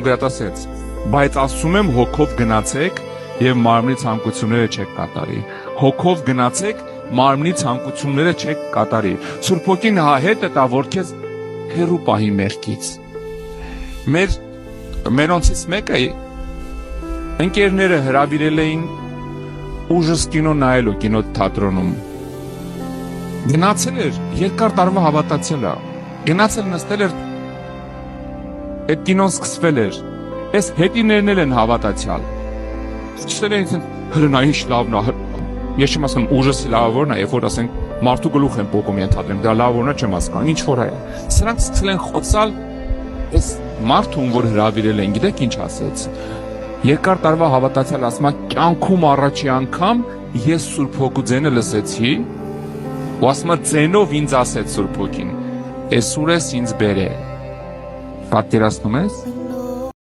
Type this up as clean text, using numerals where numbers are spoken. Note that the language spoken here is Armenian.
գրատասեց, բայց ասում եմ հոգով գնացեք եւ մարմնի ցանկությունները չեք կատարի։ Հոգով գնացեք, մարմնի ցանկությունները չեք կատարի։ Սուրբ Հոգին հետ է տա, որ քեզ հեռու պահի մեղքից։ Մերոնցից մեկը ընկերները հրավիրել էին ուժս կինո նայելու կինոթատրոնում։ Գնացել էր, երկար տարվա հավատացել է։ Գնացել նստել էր, այդ կինոն սկսվել էր, այս հետիներն էլ են հավատացյալ։ Սկսել են հրնա ինչ լավն է, ես չեմ ասում ուժս լավորն է, երբ որ ասենք մարդու գլուխ են պոկում ենթադրեմ, դա լավորն է չեմ հասկանում, ինչ որ է։ Սրանք սկսել են խոսալ այս մարդուն, որ հրավիրել են, գիտեք ինչ ասեց։ Երկար տարվա հավատացյալ ասում է, կյանքում առաջի անգամ ես Սուրբ Հոգու ձենը լսեցի, ու ասում է ձենով ինձ ասեց Սուրբ Հոգին, «Էսուր ես ինձ բերե»։ Պատկերացնում ես։